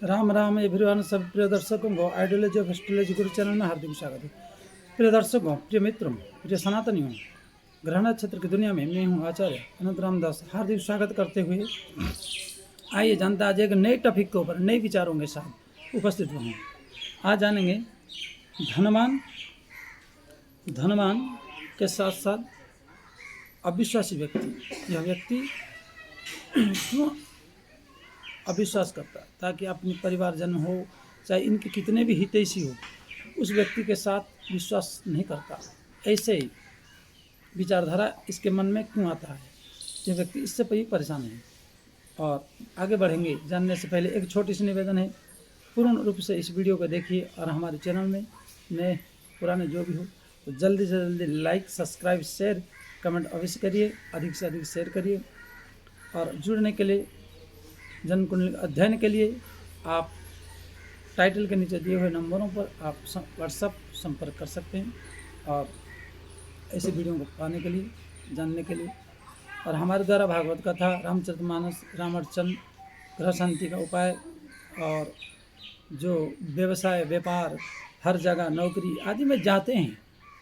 Ram Ram everyone. सब प्रिय दर्शकों को ideology of astrology Guru channel में हार्दिक स्वागत है। प्रिय दर्शकों, प्रिय मित्रों, प्रिय सनातनियों, ग्रह नक्षत्र की दुनिया में मैं हूँ आचार्य अनंत रामदास हार्दिक स्वागत करते हुए आइए जानते आज एक नए टॉपिक के ऊपर नए विचारों के साथ उपस्थित हुए हैं। आज जानेंगे धनवान के साथ साथ अविश्वासी व्यक्ति। यह व्यक्ति क्यों अविश्वास करता है, ताकि अपनी परिवारजन हो चाहे इनके कितने भी हितैषी हो, उस व्यक्ति के साथ विश्वास नहीं करता। ऐसे ही विचारधारा इसके मन में क्यों आता है, यह व्यक्ति इससे भी परेशान है। और आगे बढ़ेंगे जानने से पहले एक छोटी सी निवेदन है, पूर्ण रूप से इस वीडियो को देखिए और हमारे चैनल में नए पुराने जो भी हो तो जल्दी से जल्दी लाइक, सब्सक्राइब, शेयर, कमेंट अवश्य करिए, अधिक से अधिक शेयर करिए। और जुड़ने के लिए जन्म कुंडली अध्ययन के लिए आप टाइटल के नीचे दिए हुए नंबरों पर आप व्हाट्सएप संपर्क कर सकते हैं। और ऐसे वीडियो को पाने के लिए, जानने के लिए, और हमारे द्वारा भागवत कथा, रामचरितमानस, रामार्चन, ग्रह शांति का उपाय और जो व्यवसाय व्यापार हर जगह नौकरी आदि में जाते हैं,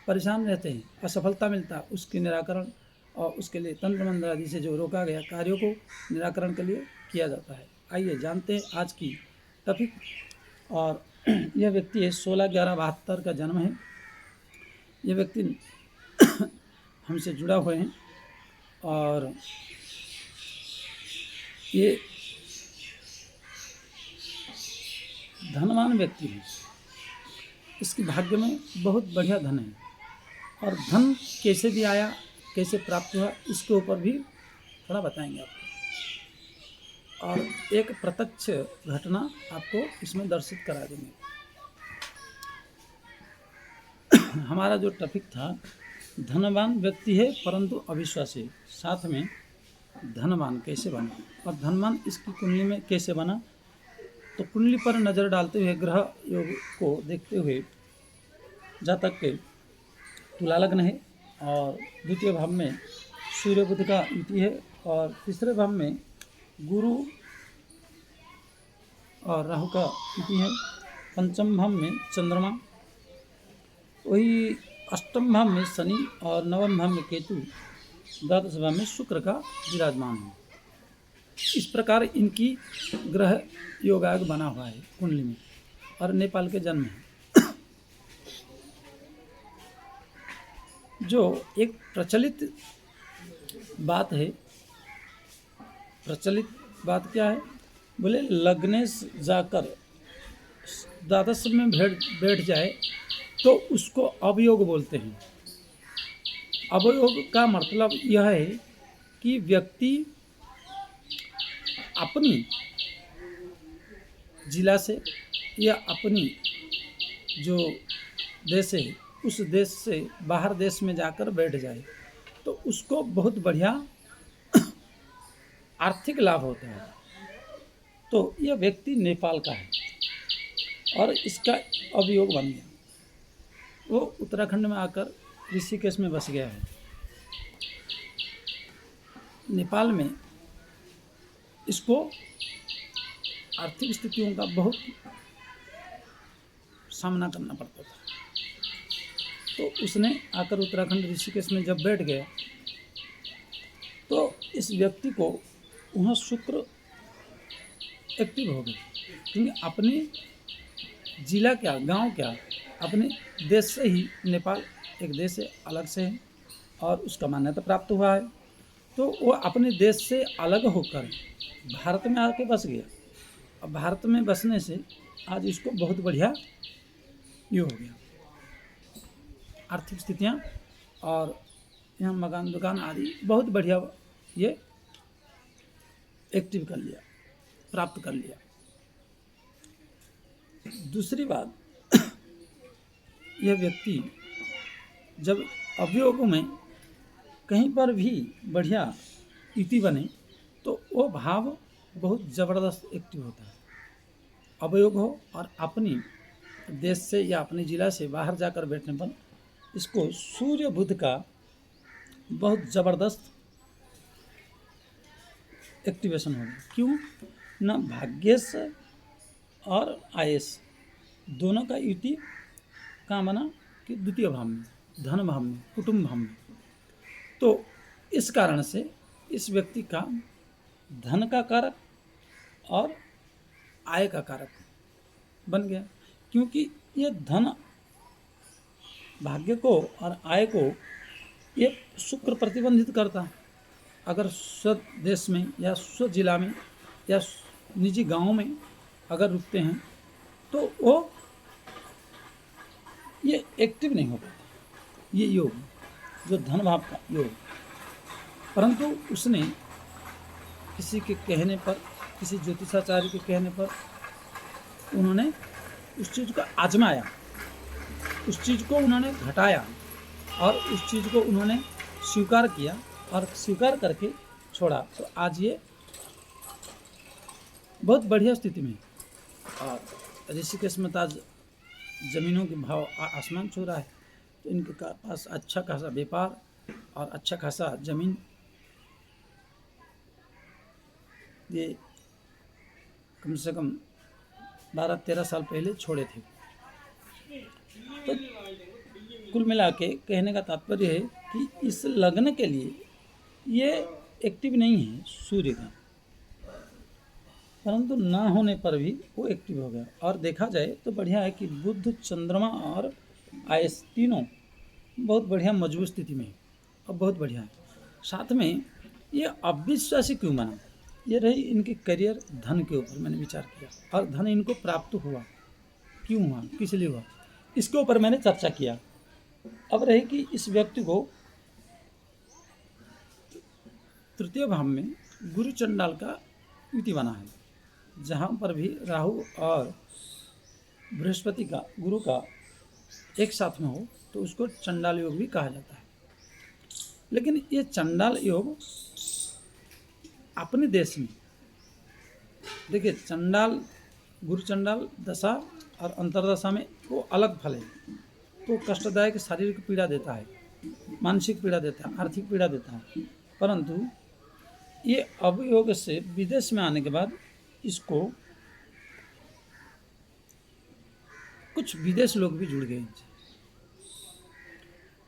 परेशान रहते हैं, असफलता मिलता है, उसके निराकरण और उसके लिए तंत्र मंत्र आदि से जो रोका गया कार्यों को निराकरण के लिए किया जाता है। आइए जानते हैं आज की टॉपिक। और यह व्यक्ति है 16/11/72 का जन्म है। यह व्यक्ति हमसे जुड़ा हुए हैं और ये धनवान व्यक्ति है। इसके भाग्य में बहुत बढ़िया धन है और धन कैसे भी आया, कैसे प्राप्त हुआ, इसके ऊपर भी थोड़ा बताएंगे आपको। और एक प्रत्यक्ष घटना आपको इसमें दर्शित करा देंगे। हमारा जो टॉपिक था, धनवान व्यक्ति है परंतु अविश्वासी, साथ में धनवान कैसे बना और धनवान इसकी कुंडली में कैसे बना। तो कुंडली पर नज़र डालते हुए, ग्रह योग को देखते हुए, जातक के तुला लग्न है और द्वितीय भाव में सूर्य बुध का युति है और तीसरे भाव में गुरु और राहु का युति है, पंचम भाव में चंद्रमा, वही अष्टम भाव में शनि और नवम भाव में केतु, द्वादश भाव में शुक्र का विराजमान है। इस प्रकार इनकी ग्रह योगायोग बना हुआ है कुंडली में और नेपाल के जन्म है। जो एक प्रचलित बात है, प्रचलित बात क्या है बोले, लग्नेश जाकर द्वादश में बैठ जाए तो उसको अवयोग बोलते हैं। अवयोग का मतलब यह है कि व्यक्ति अपनी जिला से या अपनी जो देश है उस देश से बाहर देश में जाकर बैठ जाए तो उसको बहुत बढ़िया आर्थिक लाभ होता है। तो यह व्यक्ति नेपाल का है और इसका अवयोग बन गया। वो उत्तराखंड में आकर ऋषिकेश में बस गया है। नेपाल में इसको आर्थिक स्थितियों का बहुत सामना करना पड़ता था। तो उसने आकर उत्तराखंड ऋषिकेश में जब बैठ गया तो इस व्यक्ति को वहाँ शुक्र एक्टिव हो गए, क्योंकि अपने जिला क्या, गांव क्या, अपने देश से ही, नेपाल एक देश से अलग से है और उसका मान्यता प्राप्त हुआ है। तो वो अपने देश से अलग होकर भारत में आके बस गया। अब भारत में बसने से आज इसको बहुत बढ़िया ये हो गया, आर्थिक स्थितियाँ और यहाँ मकान दुकान आदि बहुत बढ़िया ये एक्टिव कर लिया, प्राप्त कर लिया। दूसरी बात, यह व्यक्ति जब अवयोग में कहीं पर भी बढ़िया युति बने तो वो भाव बहुत ज़बरदस्त एक्टिव होता है। अवयोग हो और अपनी देश से या अपने जिला से बाहर जाकर बैठने पर इसको सूर्य बुध का बहुत ज़बरदस्त एक्टिवेशन होगा। क्यों? न भाग्य से और आयस दोनों का युति कहाँ बना कि द्वितीय भाव में, धन भाव में, कुटुंब भाव में। तो इस कारण से इस व्यक्ति का धन का कारक और आय का कारक बन गया, क्योंकि ये धन भाग्य को और आय को ये शुक्र प्रतिबंधित करता। अगर स्वदेश में या स्व जिला में या निजी गांव में अगर रुकते हैं तो वो ये एक्टिव नहीं हो पाता, ये योग जो धन भाव का योग। परंतु उसने किसी के कहने पर, किसी ज्योतिषाचार्य के कहने पर उन्होंने उस चीज़ को आजमाया, उस चीज़ को उन्होंने घटाया और उस चीज़ को उन्होंने स्वीकार किया और स्वीकार करके छोड़ा। तो आज ये बहुत बढ़िया स्थिति में और ऋषिकेश में आज ज़मीनों के भाव आसमान छू रहा है। तो इनके पास अच्छा खासा व्यापार और अच्छा खासा ज़मीन ये कम से कम 12-13 साल पहले छोड़े थे। तो कुल मिला के कहने का तात्पर्य है कि इस लग्न के लिए ये एक्टिव नहीं है सूर्य का, परंतु ना होने पर भी वो एक्टिव हो गया। और देखा जाए तो बढ़िया है कि बुध, चंद्रमा और आयस तीनों बहुत बढ़िया मजबूत स्थिति में है और बहुत बढ़िया है। साथ में ये अविश्वासी क्यों बना, ये रही इनके करियर धन के ऊपर मैंने विचार किया और धन इनको प्राप्त हुआ क्यों हुआ, किस लिए हुआ, इसके ऊपर मैंने चर्चा किया। अब रही कि इस व्यक्ति को तृतीय भाव में गुरु चंडाल का युति बना है, जहाँ पर भी राहु और बृहस्पति का, गुरु का एक साथ में हो तो उसको चंडाल योग भी कहा जाता है। लेकिन ये चंडाल योग अपने देश में देखिए, चंडाल गुरु चंडाल दशा और अंतरदशा में वो अलग फल है। तो कष्टदायक शारीरिक पीड़ा देता है, मानसिक पीड़ा देता है, आर्थिक पीड़ा देता है। परंतु ये अवयोग से विदेश में आने के बाद इसको कुछ विदेश लोग भी जुड़ गए इनसे।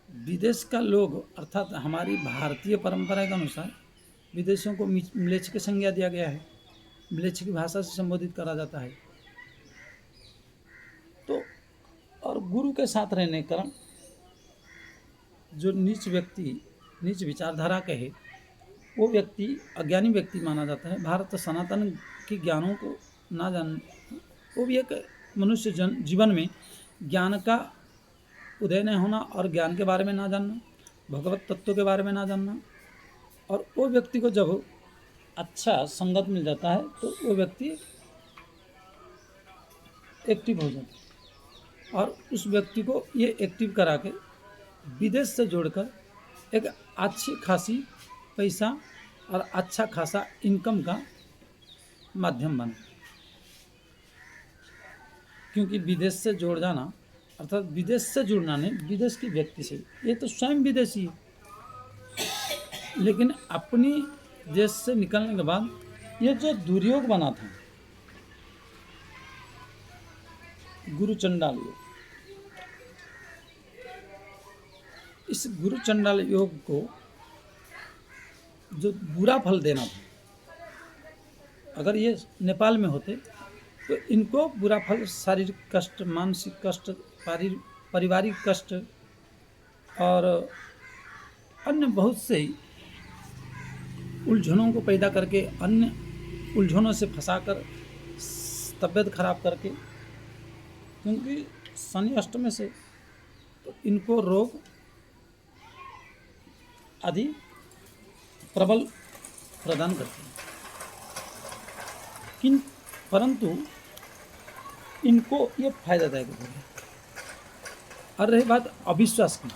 विदेश का लोग अर्थात हमारी भारतीय परंपरा के अनुसार विदेशियों को म्लेच्छ की संज्ञा दिया गया है, म्लेच्छ की भाषा से संबोधित करा जाता है। तो और गुरु के साथ रहने के कारण जो नीच व्यक्ति, नीच विचारधारा के है, वो व्यक्ति अज्ञानी व्यक्ति माना जाता है। भारत सनातन के ज्ञानों को ना जान, वो भी एक मनुष्य जीवन में ज्ञान का उदय नहीं होना और ज्ञान के बारे में ना जानना, भगवत तत्व के बारे में ना जानना। और वो व्यक्ति को जब अच्छा संगत मिल जाता है तो वो व्यक्ति एक्टिव हो जाता है और उस व्यक्ति को ये एक्टिव करा के विदेश से जोड़कर एक अच्छी खासी पैसा और अच्छा खासा इनकम का माध्यम बना। क्योंकि विदेश से जोड़ जाना अर्थात विदेश से जुड़ना नहीं, विदेश की व्यक्ति से, ये तो स्वयं विदेशी है, लेकिन अपनी देश से निकलने के बाद ये जो दुर्योग बना था गुरु चंडाल योग, इस गुरु चंडाल योग को जो बुरा फल देना था, अगर ये नेपाल में होते तो इनको बुरा फल, शारीरिक कष्ट, मानसिक कष्ट, पारिवारिक कष्ट और अन्य बहुत से उलझनों को पैदा करके, अन्य उलझनों से फंसाकर, तबीयत खराब करके, क्योंकि शनि अष्टम से तो इनको रोग आदि प्रबल प्रदान करते हैं। परंतु इनको ये फायदादायक हो गया। और रही बात अविश्वास की,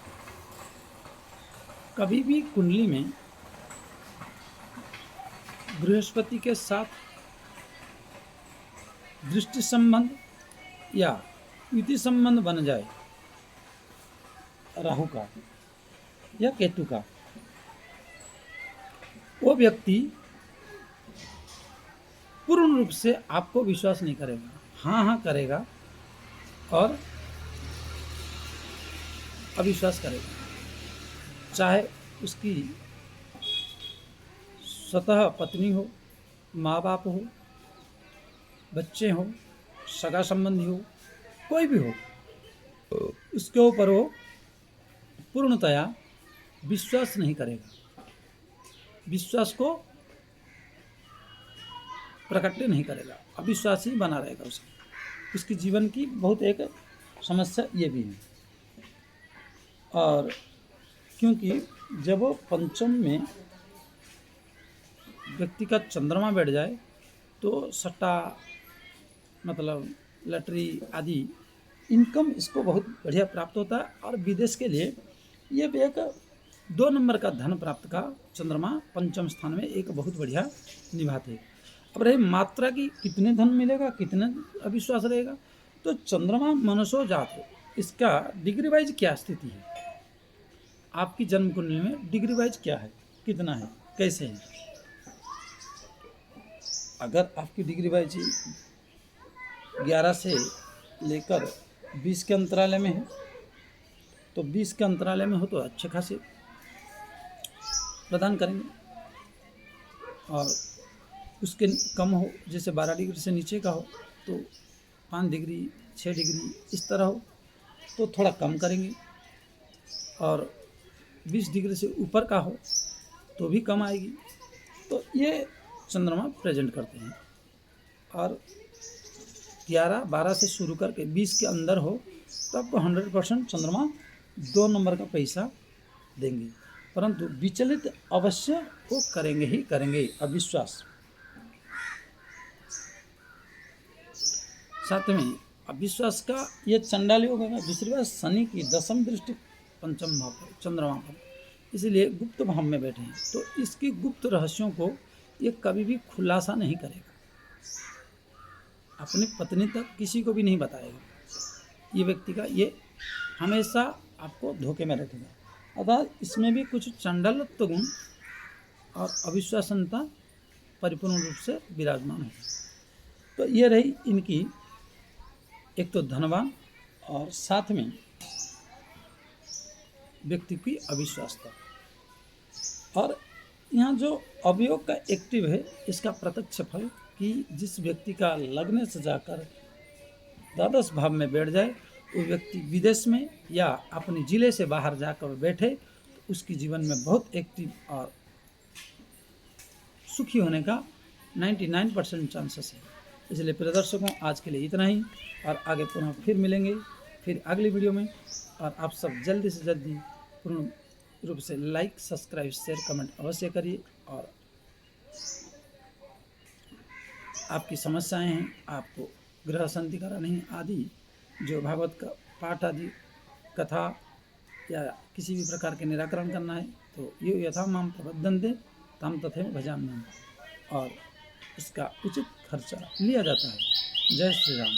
कभी भी कुंडली में बृहस्पति के साथ दृष्टि संबंध या युति संबंध बन जाए राहु का या केतु का, वो व्यक्ति पूर्ण रूप से आपको विश्वास नहीं करेगा। हाँ हाँ करेगा और अविश्वास करेगा, चाहे उसकी स्वतः पत्नी हो, माँ बाप हो, बच्चे हों, सगा संबंधी हो, कोई भी हो, उसके ऊपर वो पूर्णतया विश्वास नहीं करेगा, विश्वास को प्रकट नहीं करेगा, अविश्वास ही बना रहेगा उसके जीवन की बहुत एक समस्या ये भी है। और क्योंकि जब वो पंचम में व्यक्ति का चंद्रमा बैठ जाए तो सट्टा मतलब लॉटरी आदि इनकम इसको बहुत बढ़िया प्राप्त होता है, और विदेश के लिए ये भी एक 2 नंबर का धन प्राप्त का चंद्रमा पंचम स्थान में एक बहुत बढ़िया निभाते हैं। अब रही मात्रा की कितने धन मिलेगा, कितने अविश्वास रहेगा, तो चंद्रमा मनुष्य जात हो, इसका डिग्री वाइज क्या स्थिति है, आपकी जन्म कुंडली में डिग्री वाइज क्या है, कितना है, कैसे है। अगर आपकी डिग्री वाइज 11 से लेकर 20 के अंतराले में है, तो 20 के अंतराले में हो तो अच्छे खासे प्रदान करेंगे, और उसके कम हो, जैसे 12 डिग्री से नीचे का हो तो 5 डिग्री 6 डिग्री इस तरह हो तो थोड़ा कम करेंगे, और 20 डिग्री से ऊपर का हो तो भी कम आएगी। तो ये चंद्रमा प्रेजेंट करते हैं। और 11-12 से शुरू करके 20 के अंदर हो तब 100% चंद्रमा 2 नंबर का पैसा देंगे, परंतु विचलित अवश्य वो करेंगे ही करेंगे, अविश्वास। साथ में अविश्वास का ये चंडाल योग होगा। दूसरी बात, शनि की दशम दृष्टि पंचम भाव पर चंद्रमा पर, इसलिए गुप्त भाव में बैठे हैं, तो इसकी गुप्त रहस्यों को ये कभी भी खुलासा नहीं करेगा, अपनी पत्नी तक किसी को भी नहीं बताएगा। ये व्यक्ति का ये हमेशा आपको धोखे में रखेगा। अर्थात इसमें भी कुछ चंडालत्व गुण और अविश्वासनता परिपूर्ण रूप से विराजमान है। तो ये रही इनकी एक तो धनवान और साथ में व्यक्ति की अविश्वासता। और यहाँ जो अवयोग का एक्टिव है, इसका प्रत्यक्ष फल कि जिस व्यक्ति का लग्न से जाकर द्वादश भाव में बैठ जाए, वो व्यक्ति विदेश में या अपने जिले से बाहर जाकर बैठे तो उसकी जीवन में बहुत एक्टिव और सुखी होने का 99% चांसेस है। इसलिए प्रिय दर्शकों, आज के लिए इतना ही, और आगे पुनः फिर मिलेंगे फिर अगली वीडियो में। और आप सब जल्दी से जल्दी पूर्ण रूप से लाइक, सब्सक्राइब, शेयर, कमेंट अवश्य करिए। और आपकी समस्याएं हैं, आपको ग्रह शांति करानी है आदि, जो भागवत का पाठ आदि कथा या किसी भी प्रकार के निराकरण करना है, तो ये यथा माम प्रबद्धन्ते तम तथैव भजाम्यहम्, और इसका उचित खर्चा लिया जाता है। जय श्री राम।